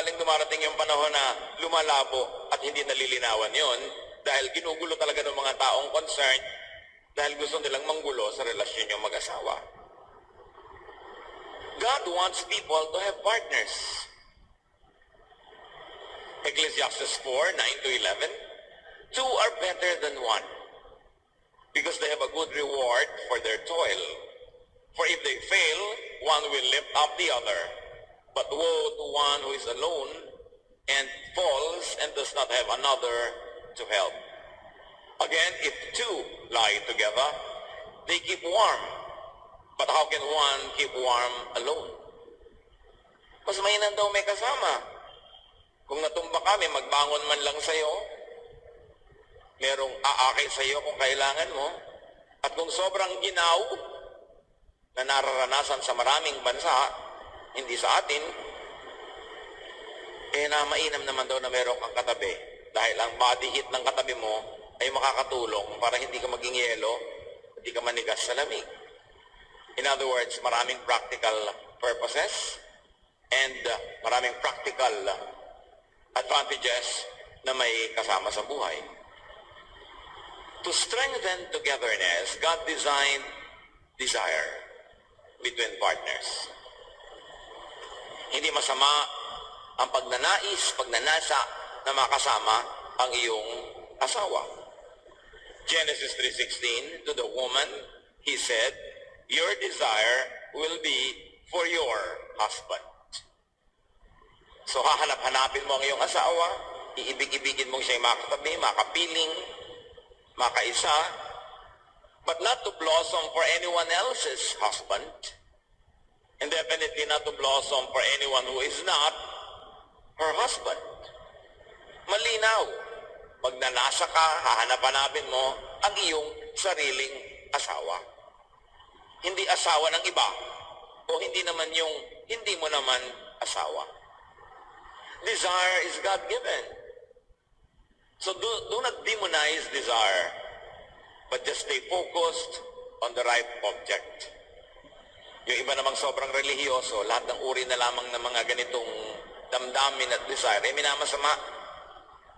sakaling dumarating yung panahon na lumalabo at hindi nalilinawan yon dahil ginugulo talaga ng mga taong concerned dahil gusto nilang manggulo sa relasyon yung mag-asawa. God wants people to have partners. Ecclesiastes 4, 9 to 11, two are better than one because they have a good reward for their toil. For if they fail, one will lift up the other. But woe to one who is alone and falls and does not have another to help. Again, if two lie together, they keep warm. But how can one keep warm alone? Mas mainam daw may kasama. Kung natumba kami, magbangon man lang sa'yo. Merong aakay sa'yo kung kailangan mo. At kung sobrang ginaw na nararanasan sa maraming bansa, hindi sa atin, na mainam naman daw na meron kang katabi. Dahil ang body heat ng katabi mo ay makakatulong para hindi ka maging yelo, hindi ka manigas sa lamig. In other words, maraming practical purposes and maraming practical advantages na may kasama sa buhay. To strengthen togetherness, God designed desire between partners. Hindi masama ang pagnanasa na makasama ang iyong asawa. Genesis 3:16, to the woman, he said, your desire will be for your husband. So hahanap-hanapin mo ang iyong asawa, iibig-ibigin mo siya'y makatabi, makapiling, makaisa, but not to blossom for anyone else's husband, and definitely not to blossom for anyone who is not her husband. Malinaw, magnanasa ka, hahanap-hanapin mo ang iyong sariling asawa. Hindi asawa ng iba, o hindi naman yung hindi mo naman asawa. Desire is God-given. So do not demonize desire, but just stay focused on the right object. Yung iba namang sobrang relihiyoso, lahat ng uri na lamang ng mga ganitong damdamin at desire, minamasama.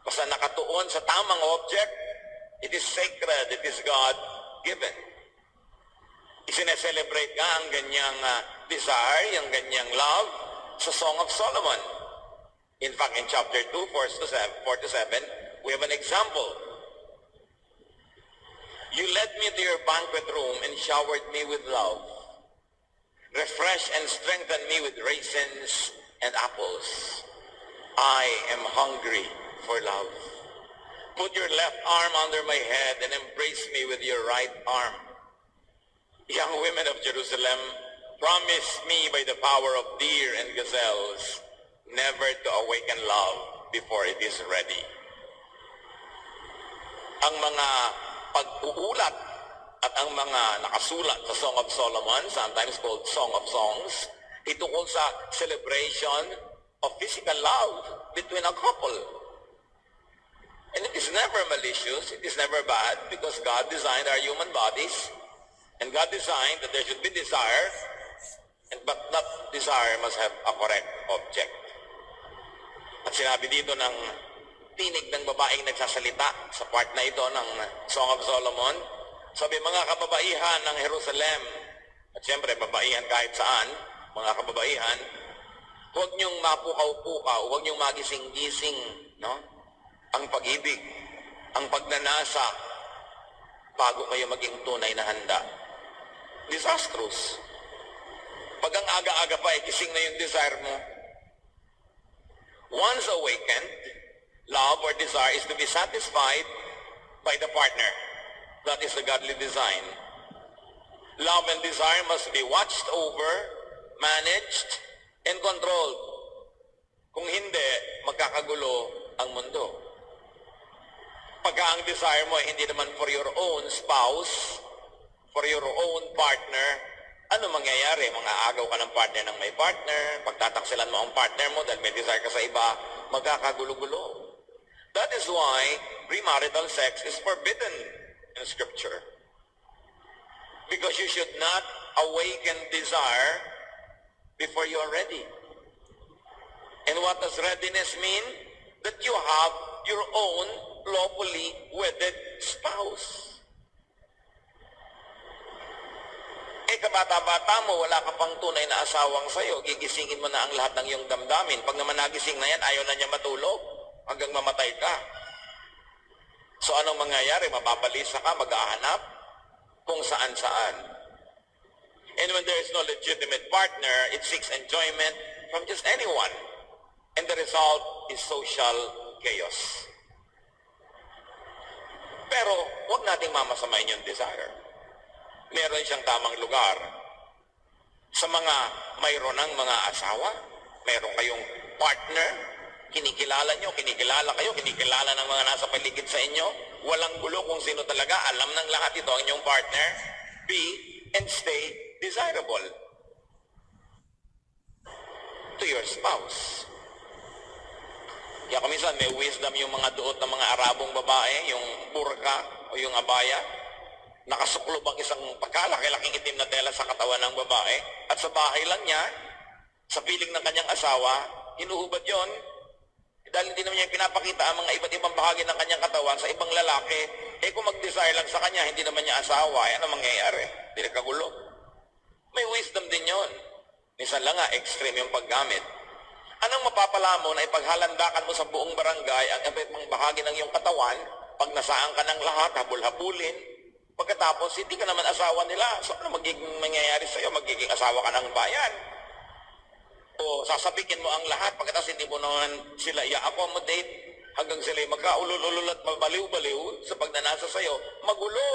Basta nakatuon sa tamang object, it is sacred, it is God-given. Isineselebrate ka ang ganyang desire, yung ganyang love, sa Song of Solomon. In fact, in chapter 2, 4 to 7, we have an example. You led me to your banquet room and showered me with love. Refresh and strengthen me with raisins and apples. I am hungry for love. Put your left arm under my head and embrace me with your right arm. Young women of Jerusalem, promise me by the power of deer and gazelles never to awaken love before it is ready. Ang mga pag-uulat at ang mga nakasulat sa Song of Solomon, sometimes called Song of Songs, itungkol sa celebration of physical love between a couple. And it is never malicious, it is never bad, because God designed our human bodies, and God designed that there should be desire, but that desire must have a correct object. At sinabi dito ng tinig ng babaeng nagsasalita sa part na ito ng Song of Solomon, sabi, mga kababaihan ng Jerusalem, at siyempre babaihan kahit saan, mga kababaihan, huwag niyong mapukaw-pukaw, huwag niyong magising-gising, no? Ang pag-ibig, ang pagnanasa, bago kayo maging tunay na handa. Disastrous. Pag ang aga-aga pa, gising na yung desire mo. Once awakened, love or desire is to be satisfied by the partner. That is the godly design. Love and desire must be watched over, managed, and controlled. Kung hindi, magkakagulo ang mundo. Pagka ang desire mo hindi naman for your own spouse, for your own partner, ano mangyayari? Mga agaw ka ng partner ng may partner, pagtataksilan mo ang partner mo dahil may desire ka sa iba, magkakagulo-gulo. That is why premarital sex is forbidden in Scripture. Because you should not awaken desire before you are ready. And what does readiness mean? That you have your own lawfully wedded spouse. Kabata-bata mo, wala ka pang tunay na asawang sa'yo, gigisingin mo na ang lahat ng iyong damdamin. Pag naman nagising na yan, ayaw na niya matulog hanggang mamatay ka. So anong mangyayari? Mapabalisa ka, mag-ahanap kung saan-saan. And when there is no legitimate partner, it seeks enjoyment from just anyone. And the result is social chaos. Pero huwag nating mamasamain yung desire. Meron siyang tamang lugar. Sa mga mayroon ng mga asawa, meron kayong partner, kinikilala nyo, kinikilala kayo, kinikilala ng mga nasa paligid sa inyo, walang gulo kung sino talaga, alam ng lahat ito ang inyong partner, be and stay desirable to your spouse. Kaya minsan may wisdom yung mga duot ng mga Arabong babae, yung burka o yung abaya, nakasuklob ang isang pagkalaki-laking itim na tela sa katawan ng babae at sa bahay lang niya, sa piling ng kanyang asawa, hinuhubad yon dahil hindi naman niya pinapakita ang mga iba't ibang bahagi ng kanyang katawan sa ibang lalaki. Kung mag-desire lang sa kanya, hindi naman niya asawa, yan ang mangyayari. Hindi nagkagulo. May wisdom din yon. Minsan lang extreme yung paggamit. Anong mapapala mo na ipaghalandakan mo sa buong barangay ang iba't ibang bahagi ng iyong katawan, pag nasaan ka ng lahat, habol-habulin, pagkatapos, hindi ka naman asawa nila. So, ano magiging mangyayari sa'yo? Magiging asawa ka ng bayan. O sasabikin mo ang lahat, pagkatapos hindi mo naman sila i-accommodate hanggang sila magkaulul-ulul at mabaliw-baliw sa pagnanasa sa'yo, magulo.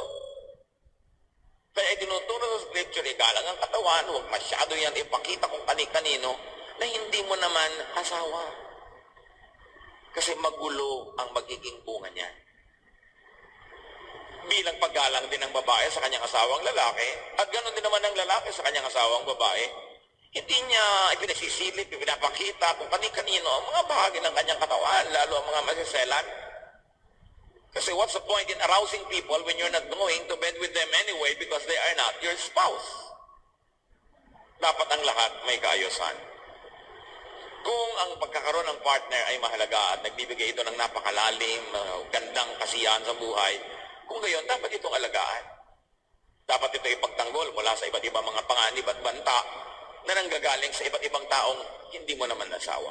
Kaya tinuturo sa scripture, igalang ang katawan, huwag masyado yan ipakita kung kani-kanino na hindi mo naman asawa. Kasi magulo ang magiging bunga niya. Bilang paggalang din ng babae sa kanyang asawang lalaki, at ganoon din naman ng lalaki sa kanyang asawang babae, hindi niya ipinasisilip, ipinapakita kung kani-kanino ang mga bahagi ng kanyang katawan, lalo ang mga masiselan. Kasi what's the point in arousing people when you're not going to bed with them anyway because they are not your spouse? Dapat ang lahat may kaayusan. Kung ang pagkakaroon ng partner ay mahalaga at nagbibigay ito ng napakalalim, gandang kasiyahan sa buhay, kung gayon, dapat itong alagaan. Dapat ito ipagtanggol mula sa iba't ibang mga panganib at banta na nanggagaling sa iba't ibang taong hindi mo naman nasawa.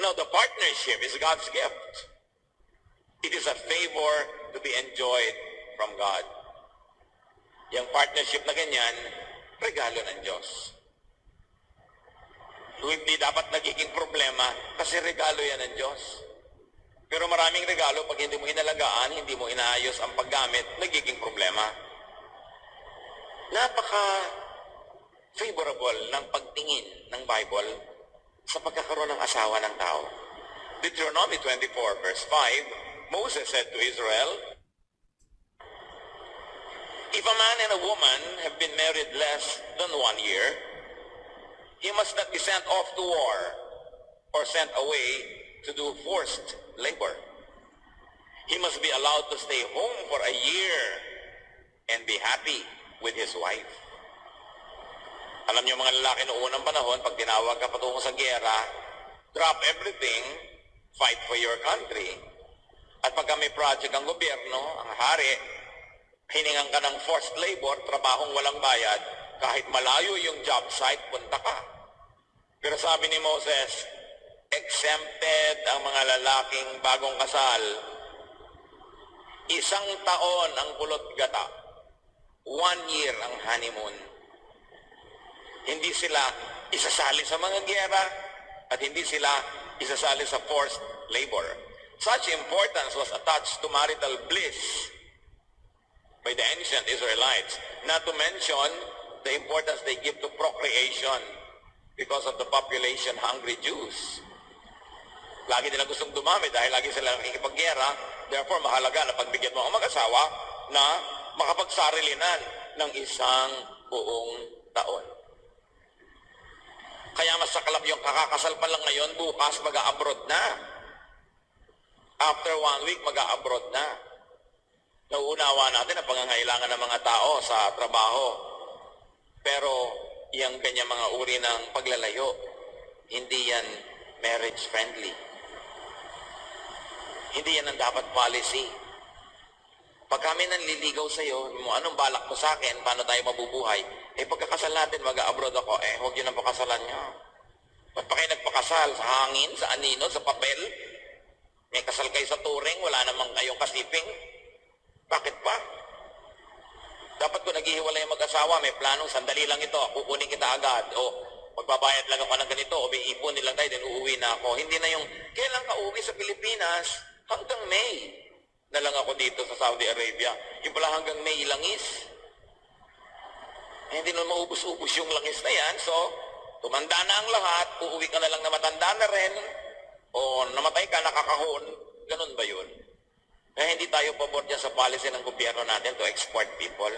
Now, the partnership is God's gift. It is a favor to be enjoyed from God. Yung partnership na ganyan, regalo ng Diyos. Hindi dapat nagiging problema kasi regalo yan ng Diyos. Pero maraming regalo, pag hindi mo inalagaan, hindi mo inaayos ang paggamit, nagiging problema. Napaka-favorable ng pagtingin ng Bible sa pagkakaroon ng asawa ng tao. Deuteronomy 24 verse 5, Moses said to Israel, "If a man and a woman have been married less than 1 year, he must not be sent off to war or sent away to do forced labor. He must be allowed to stay home for a year and be happy with his wife." Alam niyo mga lalaki noong unang panahon, pag tinawag ka patungo sa giyera, drop everything, fight for your country. At pagka may project ang gobyerno, ang hari, hiningan ka ng forced labor, trabahong walang bayad, kahit malayo yung job site, punta ka. Pero sabi ni Moses, exempted ang mga lalaking bagong kasal. 1 taon ang kulot gata. 1 year ang honeymoon. Hindi sila isasali sa mga giyera at hindi sila isasali sa forced labor. Such importance was attached to marital bliss by the ancient Israelites. Not to mention the importance they give to procreation because of the population-hungry Jews. Lagi nila gustong dumami dahil lagi sila nakikipaggera. Therefore, mahalaga na pagbigyan mo ang mag-asawa na makapagsarilinan ng 1 buong taon. Kaya mas saklap yung kakakasal pa lang ngayon, bukas mag-a-abroad na. After 1 week, mag-a-abroad na. Nauunawa natin ang pangangailangan ng mga tao sa trabaho. Pero yung kanya mga uri ng paglalayo, hindi yan marriage friendly. Hindi yan ang dapat policy. Pag kami nanliligaw sa'yo, anong balak mo sa akin, paano tayo mabubuhay? Pagkakasal natin, mag-abroad ako, huwag yun ang pakasalan nyo. Ba't pa kayo nagpakasal? Sa hangin, sa anino, sa papel? May kasal kayo sa turing, wala namang kayong kasiping? Bakit pa? Dapat kung naghihiwalay ang mag-asawa, may planong, sandali lang ito, kukunin kita agad, o magbabayad lang ako ng ganito, o may ipon nilang tayo, then uuwi na ako. Hindi na yung, kailan ka uuwi sa Pilipinas? Hanggang May na lang ako dito sa Saudi Arabia. Yung pala hanggang May langis. Hindi na maubos-ubos yung langis na yan, so tumanda na ang lahat, uuwi ka na lang na matanda na rin, o namatay ka, nakakahon, ganun ba yun? Kaya hindi tayo pabor dyan sa policy ng gobyerno natin to export people.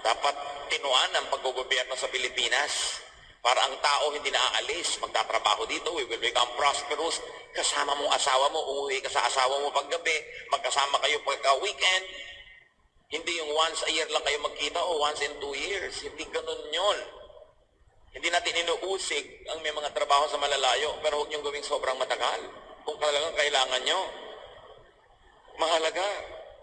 Dapat tinuan ang paggogobyerno sa Pilipinas para ang tao hindi na aalis, magtatrabaho dito, we will become prosperous. Kasama mong asawa mo, uuwi ka sa asawa mo paggabi, magkasama kayo pagka-weekend. Hindi yung once a year lang kayo magkita o once in 2 years. Hindi ganun yun. Hindi natin inuusig ang may mga trabaho sa malalayo, pero huwag niyong gawing sobrang matagal. Kung talagang kailangan nyo. Mahalaga.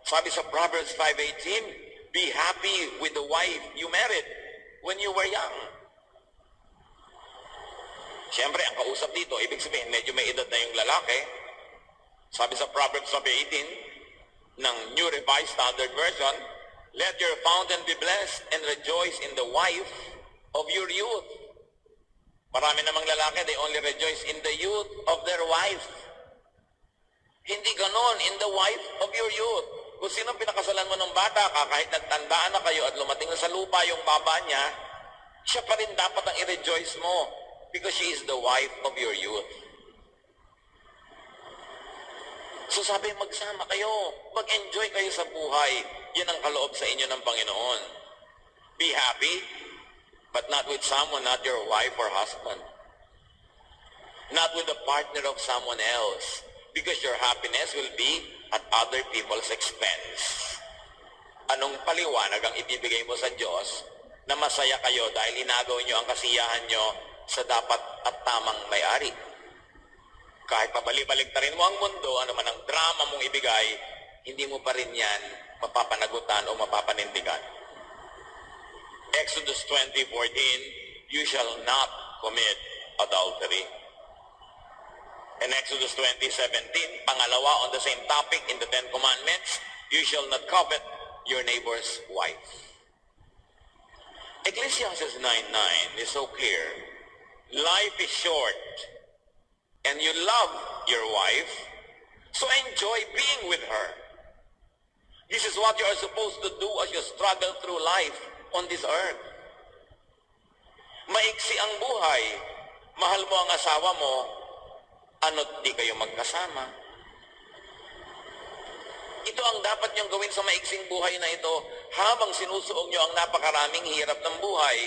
Sabi sa Proverbs 5:18, be happy with the wife you married when you were young. Siyempre, ang kausap dito, ibig sabihin, medyo may edad na yung lalaki. Sabi sa Proverbs 18 ng New Revised Standard Version, let your fountain be blessed and rejoice in the wife of your youth. Marami namang lalaki, they only rejoice in the youth of their wife. Hindi ganon, in the wife of your youth. Kung sino pinakasalan mo ng bata ka, kahit nagtandaan na kayo at lumating na sa lupa yung baba niya, siya pa rin dapat ang i-rejoice mo because she is the wife of your youth. So sabi, magsama kayo, mag-enjoy kayo sa buhay. Yan ang kaloob sa inyo ng Panginoon. Be happy, but not with someone, not your wife or husband. Not with the partner of someone else. Because your happiness will be at other people's expense. Anong paliwanag ang ibibigay mo sa Diyos na masaya kayo dahil inagaw nyo ang kasiyahan nyo sa dapat at tamang may-ari? Kahit pabalik-baliktarin mo ang mundo, ano man ang drama mong ibigay, hindi mo pa rin yan mapapanagutan o mapapanindigan. Exodus 20:14, you shall not commit adultery. In Exodus 20:17, pangalawa on the same topic in the Ten Commandments, you shall not covet your neighbor's wife. Ecclesiastes 9:9 is so clear. Life is short, and you love your wife, so enjoy being with her. This is what you are supposed to do as you struggle through life on this earth. Maiksi ang buhay. Mahal mo ang asawa mo, ano't di kayo magkasama. Ito ang dapat niyong gawin sa maiksing buhay na ito habang sinusuong niyo ang napakaraming hirap ng buhay.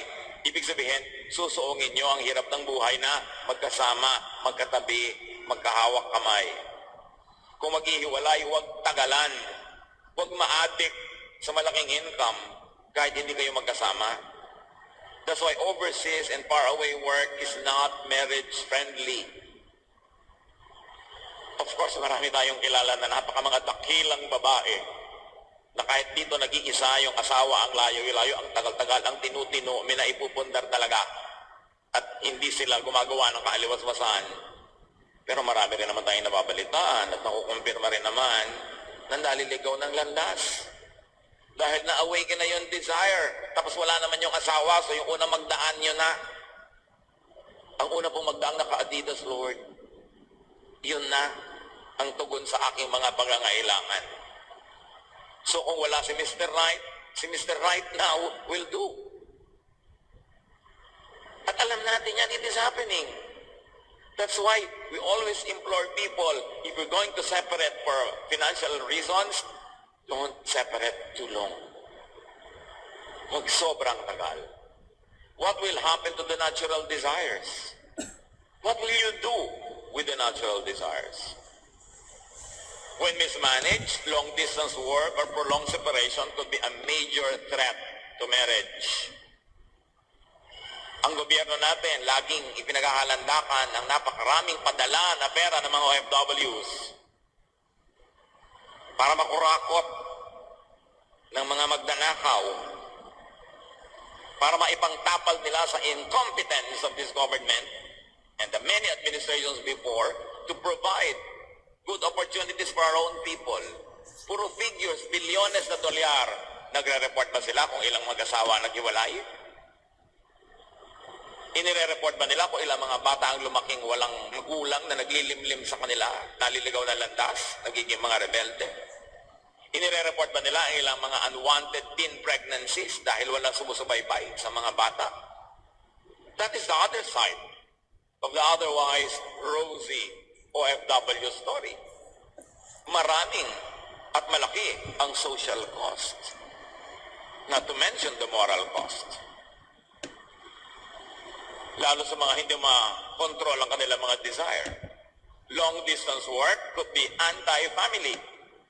Ibig sabihin, susuungin niyo ang hirap ng buhay na magkasama, magkatabi, magkahawak kamay. Kung maghihiwalay, huwag tagalan. Huwag ma-addict sa malaking income kahit hindi kayo magkasama. That's why overseas and faraway work is not marriage friendly. Of course, marami tayong kilala na napaka-mga dakilang babae na kahit dito nag-iisa yung asawa ang layo-layo, ang tagal-tagal, ang tinutino, may naipupundar talaga. At hindi sila gumagawa ng kaaliwas-wasan. Pero marami rin naman tayong nababalitaan at nakukumpirma rin naman na naliligaw ng landas. Dahil na-awaken na yung desire. Tapos wala naman yung asawa, so yung unang magdaan nyo na. Ang una pong magdaang naka-Adidas, Lord. Yun na ang tugon sa aking mga pangangailangan. So kung wala si Mr. Right now will do. At alam natin yan, it is happening. That's why we always implore people, if you're going to separate for financial reasons, don't separate too long. Huwag sobrang tagal. What will happen to the natural desires? What will you do with the natural desires? When mismanaged, long-distance work or prolonged separation could be a major threat to marriage. Ang gobyerno natin, laging ipinaghahalandakan ang napakaraming padala na pera ng mga OFWs para makurakot ng mga magnanakaw, para maipangtapal nila sa incompetence of this government and the many administrations before to provide good opportunities for our own people. Puro figures, bilyones na dolyar. Nagre-report ba sila kung ilang mag-asawa naghiwalay? Inire-report ba nila kung ilang mga bata ang lumaking walang magulang na naglilimlim sa kanila, naliligaw na landas, nagiging mga rebelde? Inire-report ba nila ang ilang mga unwanted teen pregnancies dahil walang sumusubaybay sa mga bata? That is the other side of the otherwise rosy OFW story. Maraming at malaki ang social cost. Not to mention the moral cost. Lalo sa mga hindi ma-control ang kanilang mga desire. Long-distance work could be anti-family.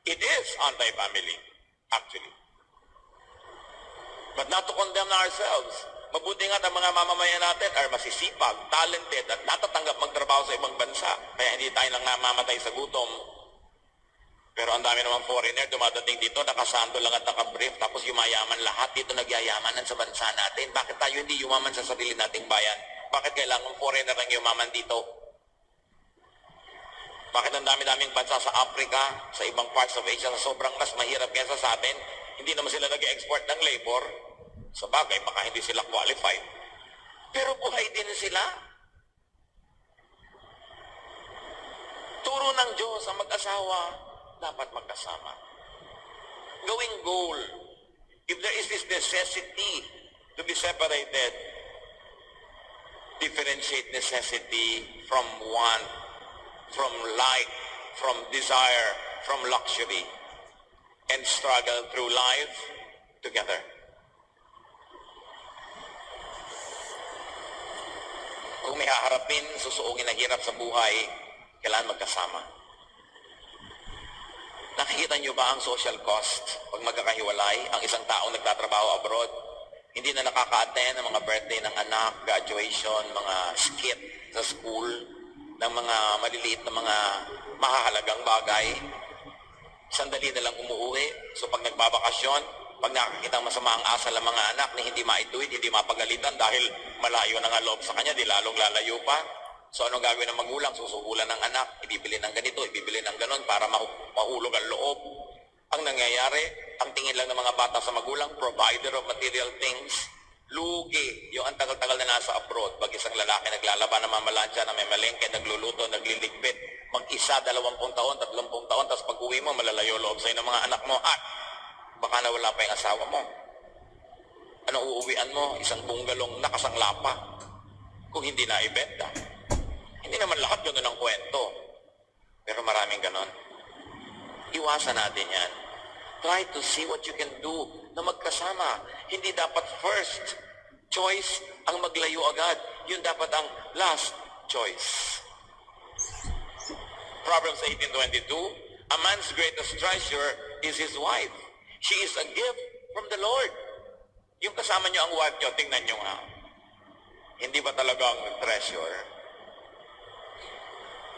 It is anti-family, actually. But not to condemn ourselves. Mabuti nga ang mga mamamayan natin ay masisipag, talented, at natatanggap magtrabaho sa ibang bansa. Kaya hindi tayo lang namamatay sa gutom. Pero ang dami namang foreigner, dumadating dito, nakasando lang at nakabrief, tapos yumayaman lahat. Dito nagyayamanan sa bansa natin. Bakit tayo hindi yumaman sa sarili nating bayan? Bakit kailangan foreigner ang yumaman dito? Bakit ang dami-daming bansa sa Africa, sa ibang parts of Asia, na sobrang mas mahirap kaysa sa atin, hindi naman sila nag-export ng labor? Sa bagay, baka hindi sila qualified. Pero buhay din sila. Turo ng Diyos ang mag-asawa, dapat magkasama. Gawing goal. If there is this necessity to be separated, differentiate necessity from want, from like, from desire, from luxury, and struggle through life together. Kung may haharapin, susuungin na hirap sa buhay, kailangan magkasama. Nakikita niyo ba ang social cost pag magkakahiwalay? Ang isang taong nagtatrabaho abroad, hindi na nakaka-attend ng mga birthday ng anak, graduation, mga skit sa school, ng mga maliliit na mga mahahalagang bagay. Sandali na lang umuwi. So pag nagbabakasyon, pag nakakita ang masama ang asal ng mga anak na hindi maituwid, hindi mapagalitan dahil malayo na nga loob sa kanya, di lalong lalayo pa. So anong gagawin ng magulang? Susugulan ng anak, ibibili ng ganito, ibibili ng ganon para mahulog ang loob. Ang nangyayari, ang tingin lang ng mga bata sa magulang, provider of material things, lugi, yung ang tagal-tagal na nasa abroad, pag isang lalaki naglalaban ng mamalansya na may malengke, nagluluto, nagliligpit, mag-isa, 20 taon, 30 taon, tapos pag uwi mo, malalayo loob sa'yo ng mga anak mo, at baka nawala pa yung asawa mo. Anong uuwian mo? Isang bunggalong nakasangla pa kung hindi na ibenta. Hindi naman lahat gano'n ang kwento. Pero maraming gano'n. Iwasan natin yan. Try to see what you can do na magkasama. Hindi dapat first choice ang maglayo agad. Yun dapat ang last choice. Proverbs 18:22, a man's greatest treasure is his wife. She is a gift from the Lord. Yung kasama nyo ang wife nyo, tingnan nyo nga. Hindi ba talagang treasure?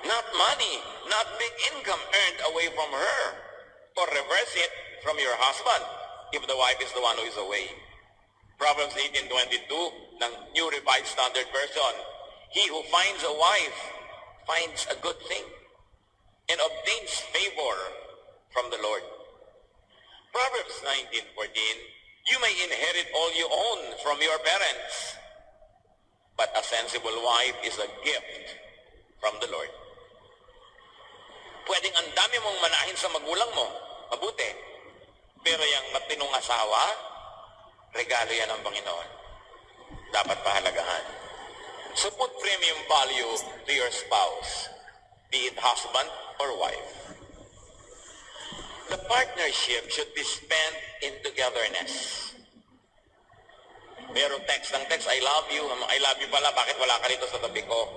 Not money, not big income earned away from her. Or reverse it from your husband if the wife is the one who is away. Proverbs 18:22 ng New Revised Standard Version. He who finds a wife finds a good thing and obtains favor from the Lord. Proverbs 19:14, you may inherit all you own from your parents, but a sensible wife is a gift from the Lord. Pwedeng ang dami mong manahin sa magulang mo, mabuti. Pero yung matinong asawa, regalo yan ng Panginoon. Dapat pahalagahan. So put premium value to your spouse, be it husband or wife. The partnership should be spent in togetherness. Merong text ng text, I love you pala, bakit wala ka rito sa tabi ko?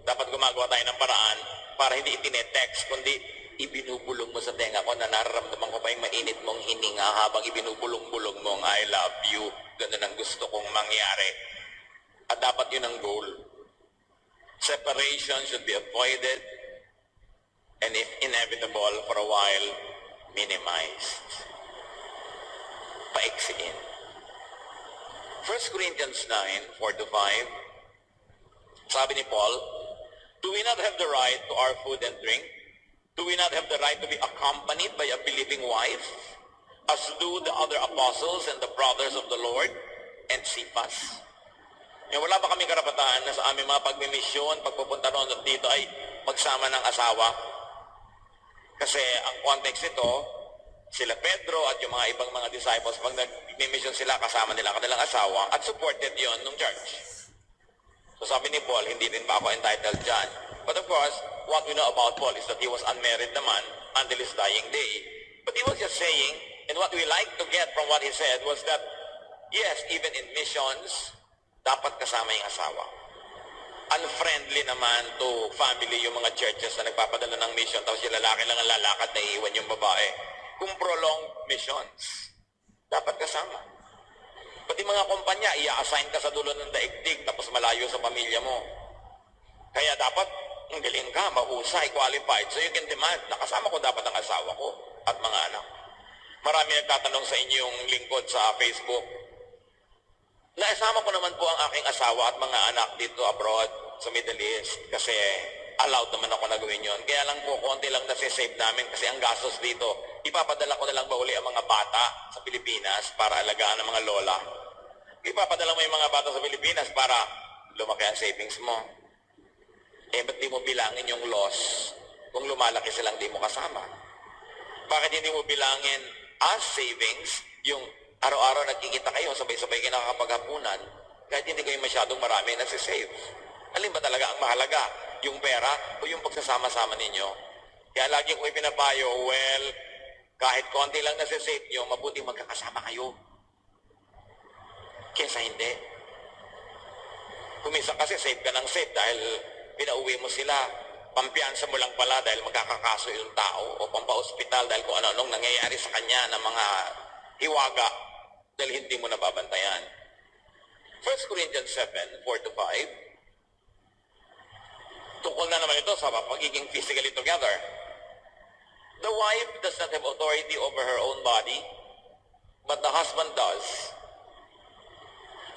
Dapat gumagawa tayo ng paraan para hindi itinetext, kundi ibinubulong mo sa tenga ko na nararamdaman ko pa yung mainit mong hininga habang ibinubulong-bulong mong I love you. Ganun ang gusto kong mangyari. At dapat yun ang goal. Separation should be avoided and if inevitable for a while, minimized. Paiksiin. 1 Corinthians 9, 4-5, sabi ni Paul, do we not have the right to our food and drink? Do we not have the right to be accompanied by a believing wife, as do the other apostles and the brothers of the Lord and Cephas? Wala ba kaming karapatan na sa aming mga pagmimisyon, pagpupunta noon at dito ay magsama ng asawa? Kasi ang context ito, sila Pedro at yung mga ibang mga disciples, pag nag-mission sila, kasama nila ang kanilang asawa at supported yon ng church. So sabi ni Paul, hindi din pa ako entitled dyan. But of course, what we know about Paul is that he was unmarried naman until his dying day. But he was just saying, and what we like to get from what he said was that, yes, even in missions, dapat kasama yung asawa. Unfriendly naman to family yung mga churches na nagpapadala ng mission, tapos yung lalaki lang ang lalakad na iiwan yung babae. Kung prolonged missions, dapat kasama. Pati mga kumpanya, i-assign ka sa dulo ng daigdig, tapos malayo sa pamilya mo. Kaya dapat, ang galing ka, mahusay, qualified. So you can demand, nakasama ko dapat ang asawa ko at mga anak. Marami nagtatanong sa inyong lingkod sa Facebook, naisama ko naman po ang aking asawa at mga anak dito abroad sa Middle East kasi allowed naman ako na gawin yun. Kaya lang po, konti lang nasi-save namin kasi ang gastos dito, ipapadala ko na lang ba uli ang mga bata sa Pilipinas para alagaan ng mga lola? Ipapadala mo yung mga bata sa Pilipinas para lumaki ang savings mo. Eh, ba't di mo bilangin yung loss kung lumalaki silang di mo kasama? Bakit hindi mo bilangin as savings yung araw-araw nagkikita kayo, sabay-sabay kayo nakakapaghapunan, kahit hindi kayo masyadong marami nasi-save? Alin ba talaga ang mahalaga? Yung pera o yung pagsasama-sama ninyo? Kaya lagi ko ipinapayo, well, kahit konti lang nasi-save nyo, mabuti magkakasama kayo. Kesa hindi. Kumisa kasi save ka ng save dahil pinauwi mo sila. Pampiyansa mo lang pala dahil magkakakaso yung tao o pampa-hospital dahil kung ano-anong nangyayari sa kanya ng mga hiwaga dahil hindi mo nababantayan. 1 Corinthians 7, 4-5, tungkol na naman ito sa pagiging physically together. The wife does not have authority over her own body, but the husband does.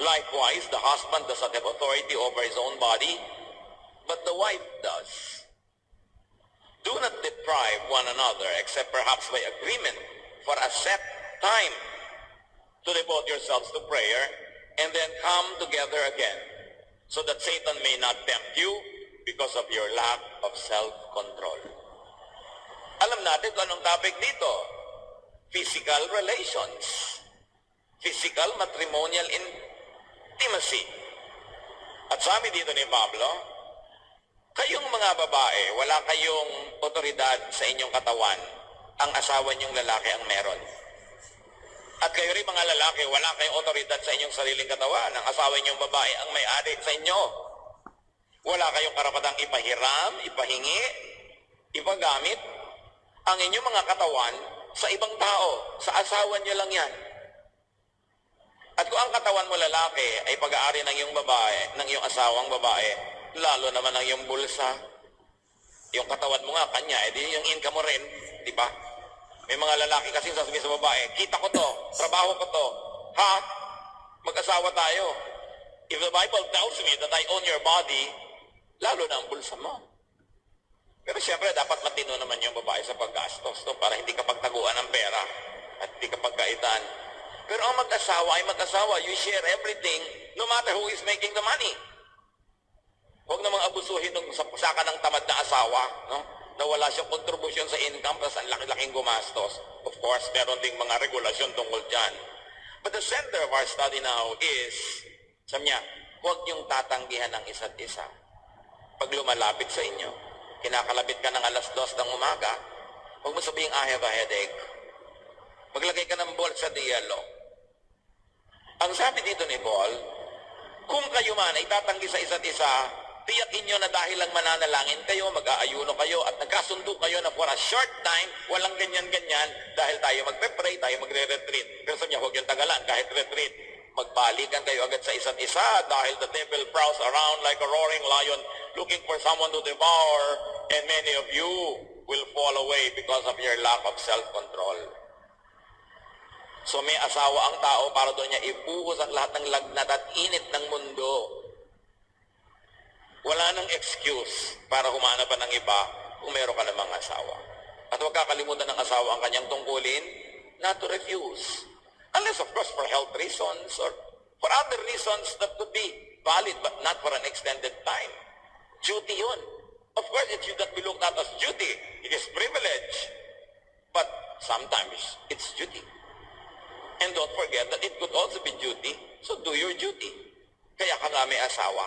Likewise, the husband does not have authority over his own body, but the wife does. Do not deprive one another, except perhaps by agreement, for a set time to devote yourselves to prayer, and then come together again, so that Satan may not tempt you because of your lack of self-control. Alam natin kung anong topic dito. Physical relations. Physical matrimonial intimacy. At sabi dito ni Pablo, kayong mga babae, wala kayong otoridad sa inyong katawan. Ang asawa niyong lalaki ang meron. At kayo rin mga lalaki, wala kayong otoridad sa inyong sariling katawan. Ang asawa niyong babae ang may-ari sa inyo. Wala kayong karapatang ipahiram, ipahingi, ipagamit ang inyong mga katawan sa ibang tao. Sa asawa niyo lang yan. At kung ang katawan mo lalaki ay pag-aari ng iyong babae, ng iyong asawang babae, lalo naman ang iyong bulsa, yung katawan mo nga kanya, edi yung income mo rin, di ba? May mga lalaki kasi sasabihin sa babae, kita ko to, trabaho ko to, ha? Mag-asawa tayo. If the Bible tells me that I own your body, lalo na ang bulsa mo. Pero siyempre, dapat matino naman yung babae sa paggastos, no? Para hindi ka pagtaguan ng pera at hindi ka pagkaitan. Pero ang mag-asawa ay mag-asawa. You share everything, no matter who is making the money. Huwag namang abusuhin ng saka ng tamad na asawa, no? Na wala siyang contribution sa income, tapos ang laki-laking gumastos. Of course, meron ding mga regulasyon tungkol dyan. But the center of our study now is, sabi niya, huwag niyong tatanggihan ng isa't isa. Pag lumalapit sa inyo, kinakalabit ka ng 2:00 ng umaga, huwag mo sabihin, I have a headache. Maglagay ka ng bolt sa diyelo. Ang sabi dito ni Paul, kung kayo man ay tatanggi sa isa't isa, tiyakin nyo na dahil lang mananalangin kayo, mag-aayuno kayo, at nagkasundo kayo na for a short time, walang ganyan-ganyan, dahil tayo magpe-pray, tayo magre-retreat. Pero sabi niya, huwag yung tagalan, kahit retreat, Magbalikan kayo agad sa isa't isa dahil the devil prowls around like a roaring lion looking for someone to devour, and many of you will fall away because of your lack of self-control. So may asawa ang tao para doon niya ibuhos ang lahat ng lagnat at init ng mundo. Wala nang excuse para humanap pa ng iba kung meron ka namang asawa. At huwag kakalimutan ng asawa ang kanyang tungkulin, not to refuse. Unless, of course, for health reasons or for other reasons that could be valid but not for an extended time. Duty yun. Of course, it should not be looked at as duty. It is privilege. But sometimes, it's duty. And don't forget that it could also be duty, so do your duty. Kaya ka nga may asawa.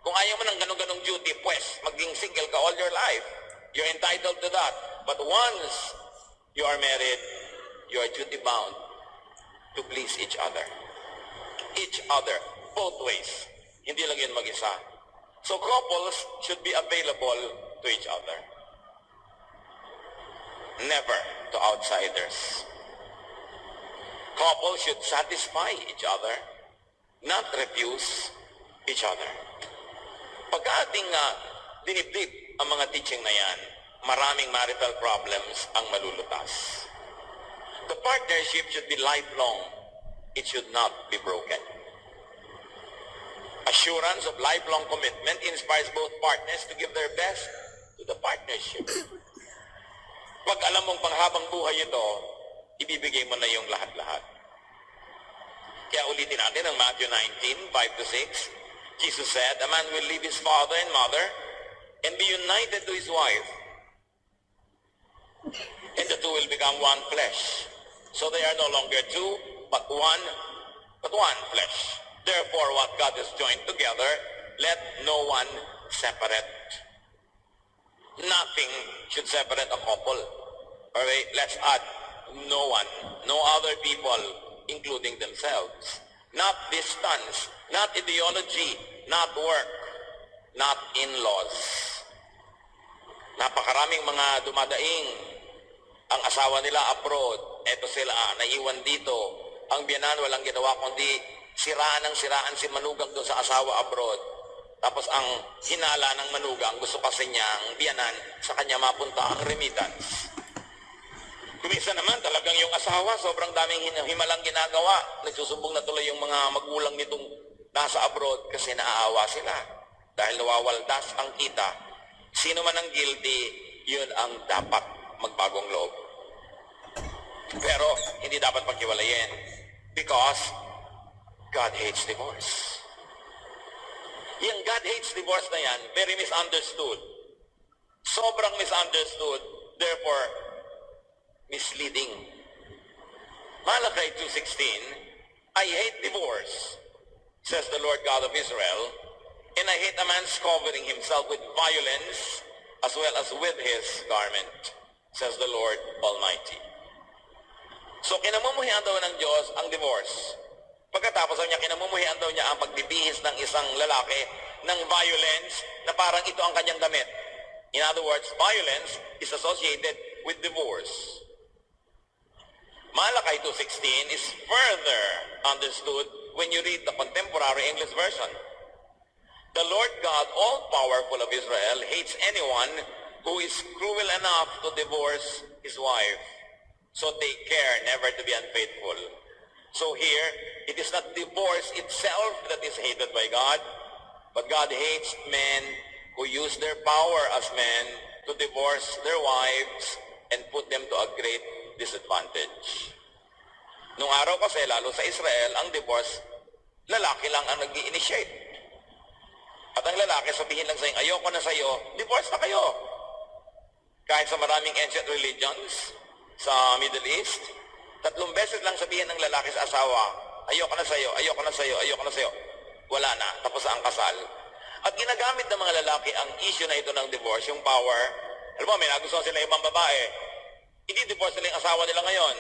Kung ayaw mo ng ganong-ganong duty, pues, maging single ka all your life. You're entitled to that. But once you are married, you are duty-bound to please each other. Each other, both ways. Hindi lang yun mag-isa. So couples should be available to each other. Never to outsiders. Couples should satisfy each other, not refuse each other. Pagka ating dinibdib ang mga teaching na yan, maraming marital problems ang malulutas. The partnership should be lifelong. It should not be broken. Assurance of lifelong commitment inspires both partners to give their best to the partnership. Pag alam mong panghabang buhay ito, ibibigay mo na yung lahat-lahat. Kaya ulitin natin ang Matthew 19, 5-6. Jesus said, "A man will leave his father and mother and be united to his wife, and the two will become one flesh. So they are no longer two, but one flesh. Therefore, what God has joined together, let no one separate." Nothing should separate a couple. Okay, let's add no one, no other people, including themselves. Not distance, not ideology, not work, not in-laws. Napakaraming mga dumadaing. Ang asawa nila abroad, eto sila, naiwan dito. Ang biyanan walang ginawa kundi siraan si manugang doon sa asawa abroad. Tapos ang hinala ng manugang, gusto kasi niya ang biyanan sa kanya mapunta ang remittance. Kumisa naman talagang yung asawa, sobrang daming himalang ginagawa. Nagsusumbong na tuloy yung mga magulang nitong nasa abroad kasi naaawa sila. Dahil nawawaldas ang kita. Sino man ang guilty, yun ang dapat magbagong loob. Pero hindi dapat paghiwalayin because God hates divorce. Yung God hates divorce na yan, very misunderstood. Sobrang misunderstood, therefore misleading. Malachi 2:16, "I hate divorce, says the Lord God of Israel, and I hate a man's covering himself with violence as well as with his garment, says the Lord Almighty." So kinamumuhian daw ng Diyos ang divorce. Pagkatapos niya, kinamumuhian daw niya ang pagbibihis ng isang lalaki ng violence na parang ito ang kanyang damit. In other words, violence is associated with divorce. Malachi 2:16 is further understood when you read the contemporary English version. "The Lord God, all-powerful of Israel, hates anyone who is cruel enough to divorce his wife. So take care never to be unfaithful." So here, it is not divorce itself that is hated by God, but God hates men who use their power as men to divorce their wives and put them to a great disadvantage. Nung araw kasi, lalo sa Israel, ang divorce, lalaki lang ang nag-i-initiate. At ang lalaki, sabihin lang sa'yo, "Ayoko na sa'yo, divorce na kayo." Kahit sa maraming ancient religions sa Middle East, 3 beses lang sabihin ng lalaki sa asawa, "Ayoko na sa'yo, ayoko na sa'yo, ayoko na sa'yo." Wala na, tapos ang kasal. At ginagamit ng mga lalaki ang issue na ito ng divorce, yung power. Alam mo, may nagustuhan sila ibang babae. I-divorce nila yung asawa nila ngayon.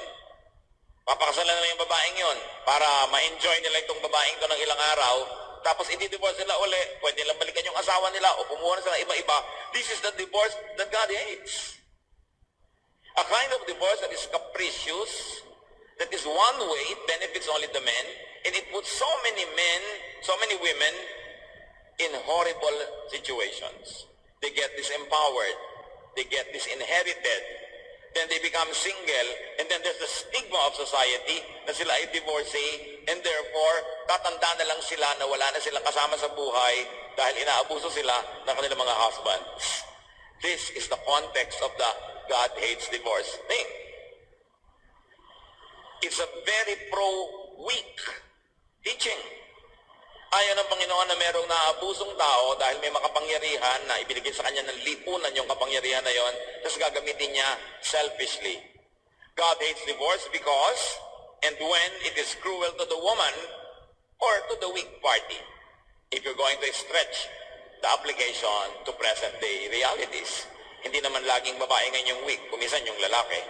Papakasalan nila yung babaeng yon para ma-enjoy nila itong babaeng ito ng ilang araw. Tapos i-divorce nila uli. Pwede nilang balikan yung asawa nila o pumuha na sila iba-iba. This is the divorce that God hates. A kind of divorce that is capricious, that is one way, it benefits only the men, And it puts so many men, so many women in horrible situations. They get disempowered. They get disinherited. Then they become single, and then there's the stigma of society na sila ay divorcee, and therefore, tatanda na lang sila na wala na silang kasama sa buhay dahil inaabuso sila ng kanilang mga husbands. This is the context of the God hates divorce thing. It's a very pro-weak teaching. Ayaw ng Panginoon na merong naabusong tao dahil may makapangyarihan na ibinigay sa kanya ng lipunan yung kapangyarihan na yon, tapos gagamitin niya selfishly. God hates divorce because and when it is cruel to the woman or to the weak party. If you're going to stretch the application to present-day realities, hindi naman laging babae ngayon yung weak, kumisan yung lalaki.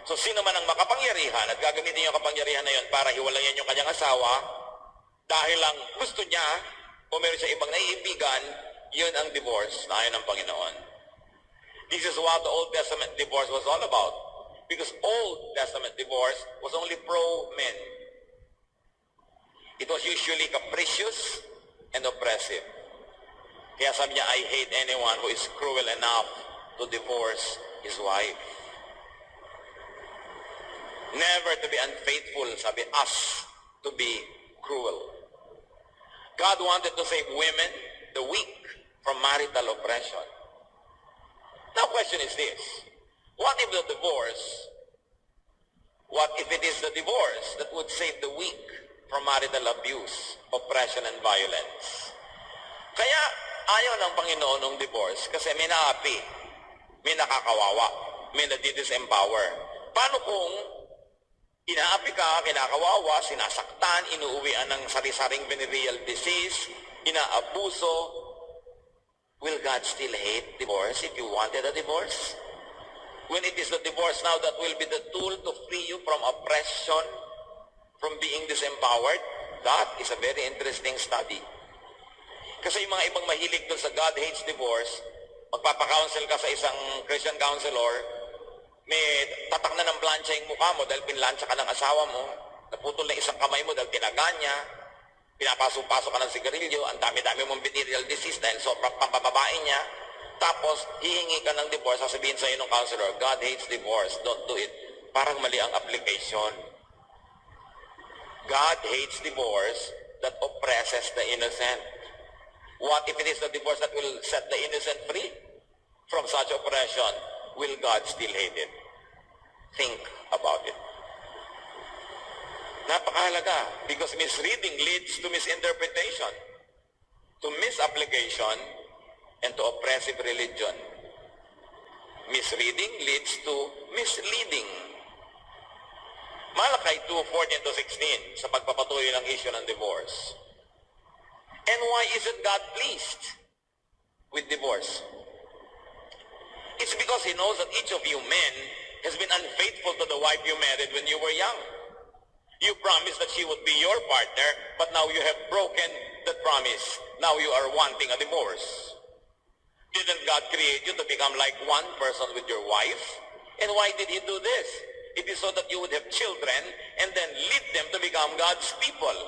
So sino man ang makapangyarihan at gagamitin yung kapangyarihan na yon para hiwalayan yung kanyang asawa, dahil lang gusto niya o meron siya ibang naiibigan, yun ang divorce na ayon ng Panginoon. This is what the Old Testament divorce was all about. Because Old Testament divorce was only pro-men. It was usually capricious and oppressive. Kaya sabi niya, I hate anyone who is cruel enough to divorce his wife. Never to be unfaithful, sabi, us to be cruel. God wanted to save women, the weak, from marital oppression. Now, question is this. What if it is the divorce that would save the weak from marital abuse, oppression, and violence? Kaya ayaw ng Panginoon ng divorce kasi may naapi, may nakakawawa, may nadidisempower. Paano kung inaapi ka, kinakawawa, sinasaktan, inuuwian ng sari-saring venereal disease, inaabuso? Will God still hate divorce if you wanted a divorce? When it is the divorce now that will be the tool to free you from oppression, from being disempowered, that is a very interesting study. Kasi yung mga ibang mahilig doon sa God hates divorce, magpapakounsel ka sa isang Christian counselor, may tatak na ng plancha yung mukha mo dahil pinlansya ka ng asawa mo, naputol na isang kamay mo dahil tinaga niya, pinapasok-pasok ka ng sigarilyo, ang dami-dami mong venereal disease dahil sobrang pampababae niya, tapos hihingi ka ng divorce, sasabihin sa'yo ng counselor, God hates divorce, don't do it. Parang mali ang application. God hates divorce that oppresses the innocent. What if it is the divorce that will set the innocent free from such oppression? Will God still hate it? Think about it. Napakahalaga because misreading leads to misinterpretation, to misapplication, and to oppressive religion. Misreading leads to misleading. Malakay 2:14-16 sa pagpapatuloy ng issue ng divorce. And why isn't God pleased with divorce? It's because He knows that each of you men has been unfaithful to the wife you married when you were young. You promised that she would be your partner, but now you have broken that promise. Now you are wanting a divorce. Didn't God create you to become like one person with your wife? And why did He do this? It is so that you would have children and then lead them to become God's people.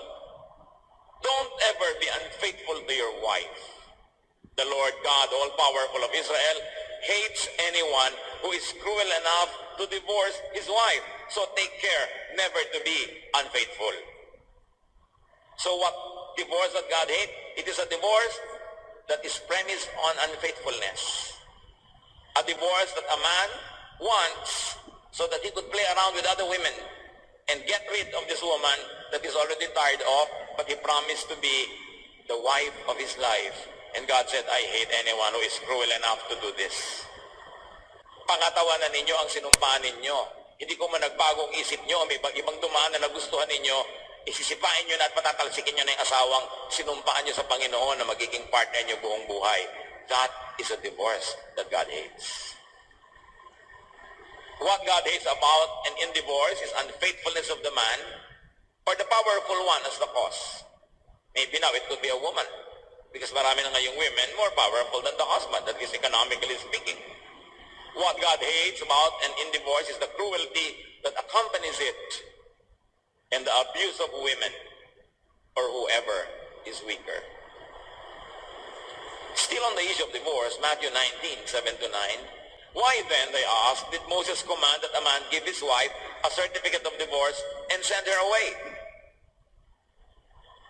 Don't ever be unfaithful to your wife. The Lord God, all-powerful of Israel, hates anyone who is cruel enough to divorce his wife. So take care never to be unfaithful. So what divorce that God hates? It is a divorce that is premised on unfaithfulness. A divorce that a man wants so that he could play around with other women and get rid of this woman that is already tired of, but he promised to be the wife of his life. And God said, I hate anyone who is cruel enough to do this. Pangatawanan ninyo ang sinumpaan ninyo. Hindi ko man nagbago ang isip nyo, may ibang dumaan na nagustuhan ninyo, isisipain nyo na at patatalsikin nyo na yung asawang sinumpaan nyo sa Panginoon na magiging partner nyo buong buhay. That is a divorce that God hates. What God hates about and in divorce is unfaithfulness of the man or the powerful one as the cause. Maybe now it could be a woman because marami na ngayong women more powerful than the husband, that is economically speaking. What God hates about and in divorce is the cruelty that accompanies it and the abuse of women. or whoever is weaker. Still on the issue of divorce, Matthew 19, 7-9, why then, they asked, did Moses command that a man give his wife a certificate of divorce and send her away?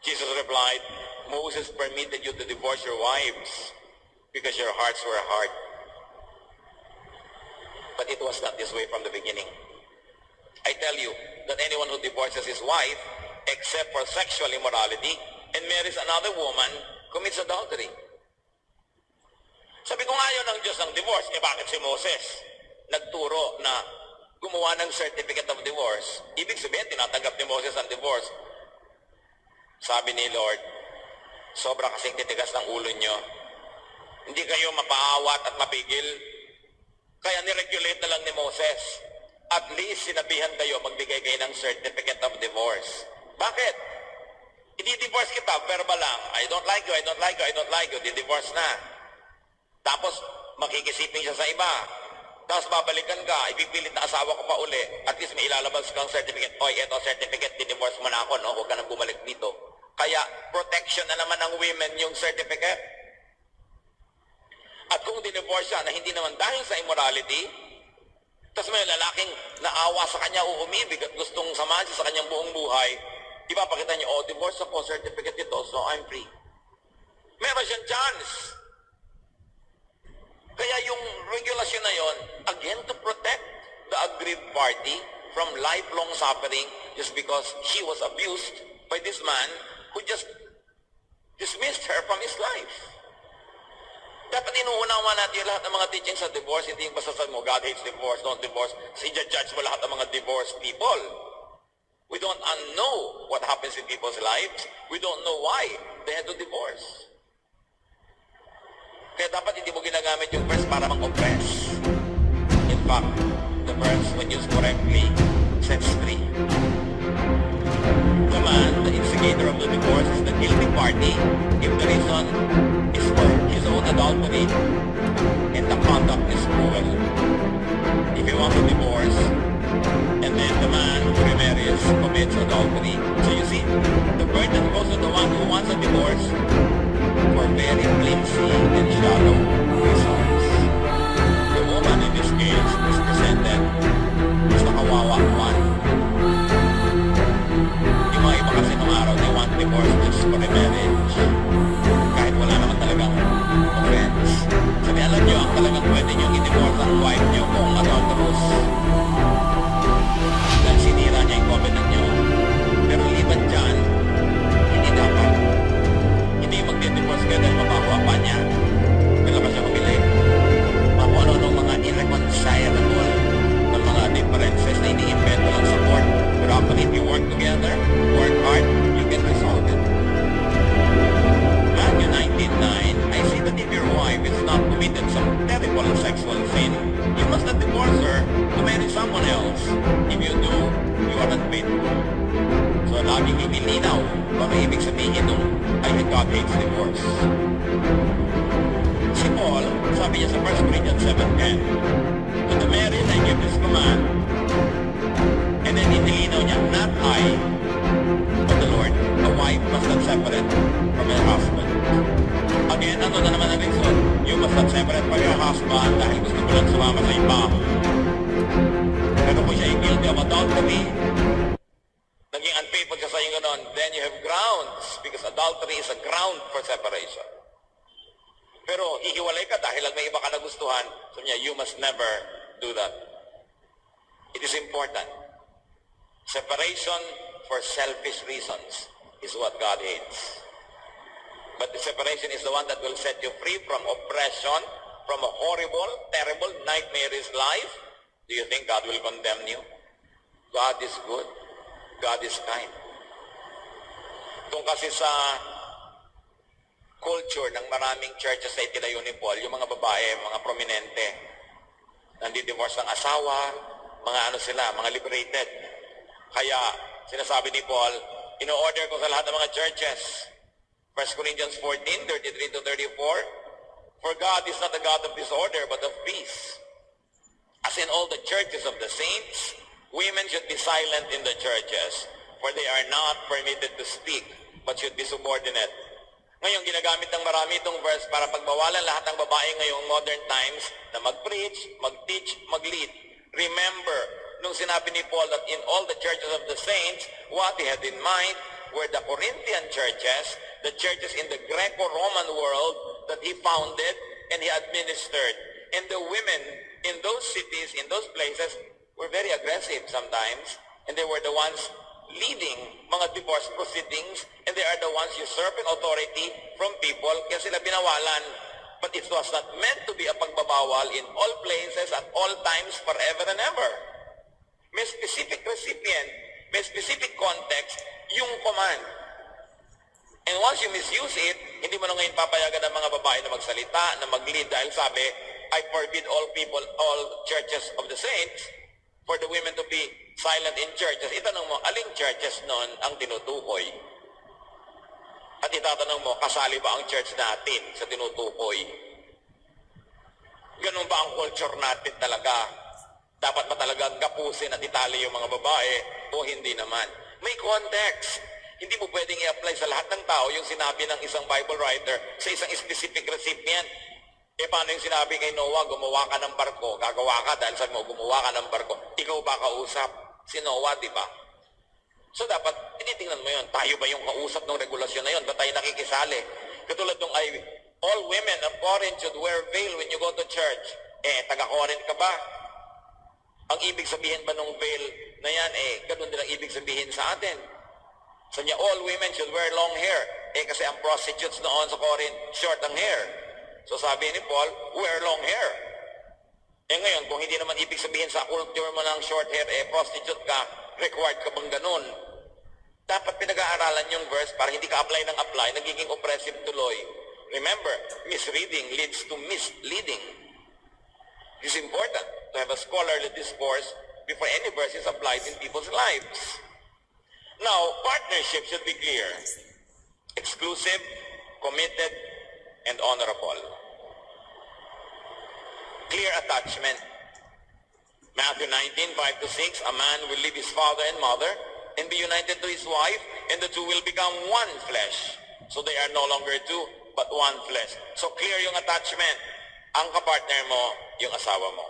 Jesus replied, Moses permitted you to divorce your wives because your hearts were hard. But it was not this way from the beginning. I tell you that anyone who divorces his wife, except for sexual immorality, and marries another woman, commits adultery. Sabi ko nga yun ng Diyos ng divorce, bakit si Moses nagturo na gumawa ng certificate of divorce? Ibig sabihin, tinatanggap ni Moses ang divorce. Sabi ni Lord, sobra kasing titigas ng ulo nyo. Hindi kayo mapaawat at mapigil. Kaya niregulate na lang ni Moses. At least sinabihan kayo, magbigay kayo ng certificate of divorce. Bakit? I-divorce kita, verbal lang. I don't like you, I don't like you, I don't like you. Di-divorce na. Tapos, makikisipin siya sa iba. Tapos babalikan ka, ipipilit na asawa ko pa uli. At least may ilalabas kang certificate. Oy, eto certificate, di-divorce mo na ako, no? Huwag ka nang bumalik dito. Kaya, protection na naman ng women yung certificate. At kung di-divorce siya na hindi naman dahil sa immorality, tapos may lalaking naawa sa kanya o umibig at gustong samahan siya sa kanyang buong buhay, ipapakita niya, oh, divorce ako, certificate ito, so I'm free. Meron siyang chance. Kaya yung regulasyon na yon, again, to protect the aggrieved party from lifelong suffering just because she was abused by this man who just dismissed her from his life. Dapat inuunawa natin yung lahat ng mga teachings sa divorce, hindi yung basta sabi mo, God hates divorce, don't divorce. Judge mo lahat ng mga divorced people. We don't know what happens in people's lives. We don't know why they had to divorce. Kaya dapat hindi mo ginagamit yung verse para mang-oppress. In fact, the verse, when used correctly, sets free. The man, the instigator of the divorce, is the guilty party if the reason is for his own adultery and the conduct is cruel. If you want to divorce, and then the man who remarries commits adultery. So you see, the burden goes to the one who wants a divorce for very flimsy and shallow reasons. The woman in this case is presented as the kawawa one. Yung mga iba kasi nung araw, they want divorce just for a marriage. Kahit wala naman talagang offense. Sabi, alam nyo, ang talagang pwede nyo i-divorce ang wife nyo kung adulterous. Dahil sinira niya yung covenant nyo. Pero liban dyan, hindi dapat. Hindi mag-divorce ka dahil mapakuha pa niya. Kailan pa siya mamili? Kung ano-ano mga irreconcilable na mga differences na ini-invento lang sa court. Pero actually, if you work together, work hard, you can resolve it. Matthew 19:9, I say that if your wife is not committed some terrible sexual sin, you must not divorce her to marry someone else. If you do, you are not fit. So, laging inilinaw kung ibig sabihin nung God hates divorce. Si Paul, sabi niya sa 1 Corinthians 7:10, to the married I give this command, and then inilinaw niya, not I, but the Lord, a wife must not separate from her husband. Again, ano na naman ang reason? You must not separate from your husband dahil gusto ko lang sumama sa iba. Pero kung siya ay guilty of adultery, naging unfaithful ka sa iyo ganon, then you have grounds because adultery is a ground for separation. Pero hihiwalay ka dahil lang may iba ka nagustuhan, sabi niya, you must never do that. It is important. Separation for selfish reasons is what God hates. But the separation is the one that will set you free from oppression, from a horrible, terrible, nightmarish life. Do you think God will condemn you? God is good. God is kind. Kung kasi sa culture ng maraming churches na itinayo ni Paul, yung mga babae, mga prominente, nandi-divorce ng asawa, mga ano sila, mga liberated. Kaya, sinasabi ni Paul, ino-order ko sa lahat ng mga churches. 1 Corinthians 14:33-34, for God is not a God of disorder, but of peace. As in all the churches of the saints, women should be silent in the churches, for they are not permitted to speak, but should be subordinate. Ngayon, ginagamit ng marami itong verse para pagbawalan lahat ng babae ngayong modern times na mag-preach, mag-teach, mag-lead. Remember, nung sinabi ni Paul that in all the churches of the saints, what he had in mind were the Corinthian churches, the churches in the Greco-Roman world that he founded and he administered. And the women in those cities, in those places, were very aggressive sometimes, and they were the ones leading mga divorce proceedings, and they are the ones usurping authority from people, kaya sila binawalan. But it was not meant to be a pagbabawal in all places, at all times, forever and ever. May specific recipient, may specific context, yung command. And once you misuse it, hindi mo na ngayon papayagan ng mga babae na magsalita, na mag-lead, dahil sabi, I forbid all people, all churches of the saints, for the women to be silent in churches. Itanong mo, aling churches nun ang tinutukoy? At itatanong mo, kasali ba ang church natin sa tinutukoy? Ganun ba ang culture natin talaga? Dapat ba talagang gapusin at itali yung mga babae o hindi naman? May context. Hindi mo pwedeng i-apply sa lahat ng tao yung sinabi ng isang Bible writer sa isang specific recipient. Paano yung sinabi kay Noah, gumawa ka ng barko, gagawa ka dahil sabi mo, gumawa ka ng barko, ikaw ba kausap? Si Noah, di ba? So dapat, tinitingnan mo yun, tayo ba yung kausap ng regulasyon na yun? Ba't tayo nakikisali? Katulad nung all women of Corinth should wear veil when you go to church. Taga-Corinth ka ba? Ang ibig sabihin ba nung veil na yan, ganun din ang ibig sabihin sa atin. So niya, all women should wear long hair. Kasi ang prostitutes noon sa Corinth, short ang hair. So sabi ni Paul, wear long hair. Ngayon, kung hindi naman ibig sabihin sa culture mo ng short hair, prostitute ka, required ka bang ganun? Dapat pinag-aaralan yung verse para hindi ka apply ng apply, nagiging oppressive tuloy. Remember, misreading leads to misleading. It's important to have a scholarly discourse before any verse is applied in people's lives. Now, partnership should be clear, exclusive, committed, and honorable. Clear attachment. Matthew 19, 5-6, a man will leave his father and mother and be united to his wife, and the two will become one flesh. So they are no longer two, but one flesh. So clear yung attachment. Ang kapartner mo, yung asawa mo.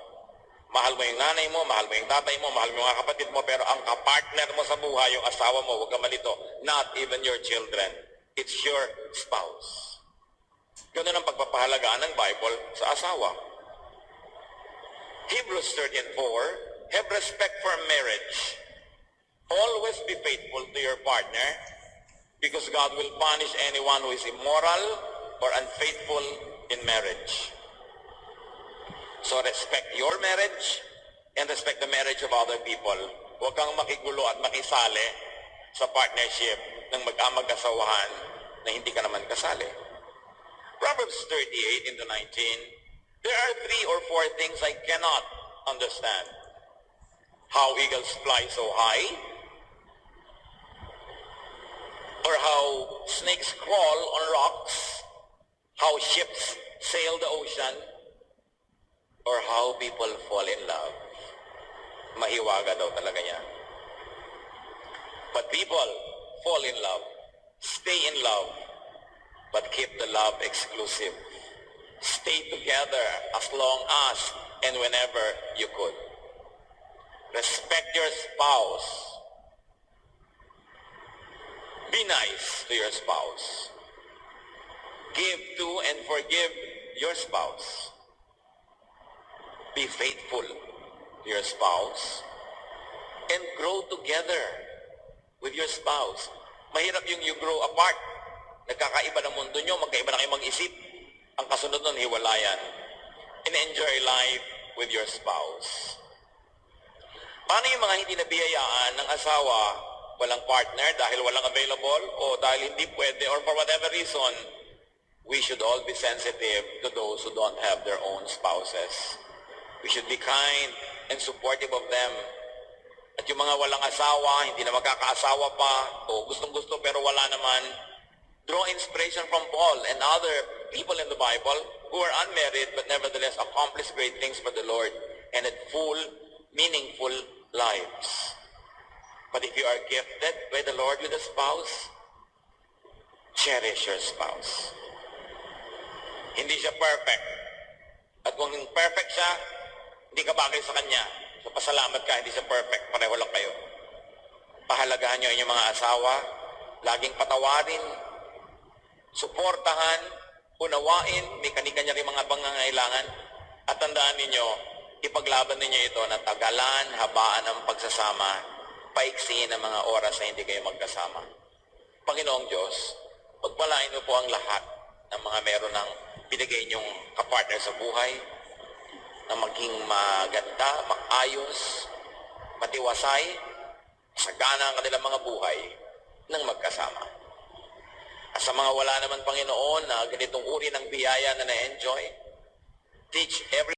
Mahal mo yung nanay mo, mahal mo yung tatay mo, mahal mo yung mga kapatid mo, pero ang kapartner mo sa buhay, yung asawa mo, huwag ka malito. Not even your children. It's your spouse. Ganun ang pagpapahalagaan ng Bible sa asawa. Hebrews 13:4, have respect for marriage. Always be faithful to your partner because God will punish anyone who is immoral or unfaithful in marriage. So respect your marriage and respect the marriage of other people. Huwag kang makigulo at makisali sa partnership ng mag-asawahan na hindi ka naman kasali. Proverbs 38:19, there are 3 or 4 things I cannot understand. How eagles fly so high, or how snakes crawl on rocks, how ships sail the ocean, or how people fall in love. Mahiwaga daw talaga niya. But people fall in love, stay in love, but keep the love exclusive. Stay together as long as and whenever you could. Respect your spouse. Be nice to your spouse. Give to and forgive your spouse. Be faithful to your spouse. And grow together with your spouse. Mahirap yung you grow apart. Nagkakaiba ng mundo nyo, magkaiba na kayo mag-isip. Ang kasunod nun, hiwalayan. And enjoy life with your spouse. Paano yung mga hindi nabiyayaan ng asawa, walang partner dahil walang available o dahil hindi pwede or for whatever reason? We should all be sensitive to those who don't have their own spouses. We should be kind and supportive of them. At yung mga walang asawa, hindi na magkakaasawa pa o gustong-gusto pero wala naman, draw inspiration from Paul and other people in the Bible who are unmarried but nevertheless accomplish great things for the Lord and had full, meaningful lives. But if you are gifted by the Lord with a spouse, cherish your spouse. Hindi siya perfect. At kung perfect siya, hindi ka bagay sa kanya. So pasalamat ka, hindi siya perfect. Pareho lang kayo. Pahalagahan niyo ang inyong mga asawa. Laging patawarin, suportahan, unawain, may kanya-kanya rin mga pangangailangan. At tandaan ninyo, ipaglaban ninyo ito na tagalan, habaan ang pagsasama, paiksihin ang mga oras na hindi kayo magkasama. Panginoong Diyos, pagpalain mo po ang lahat ng mga meron ng binigay niyong kapartner sa buhay, na maging maganda, maayos, matiwasay, sagana ang kanilang mga buhay ng magkasama. At sa mga wala naman, Panginoon, na ganitong uri ng biyaya na na-enjoy, teach every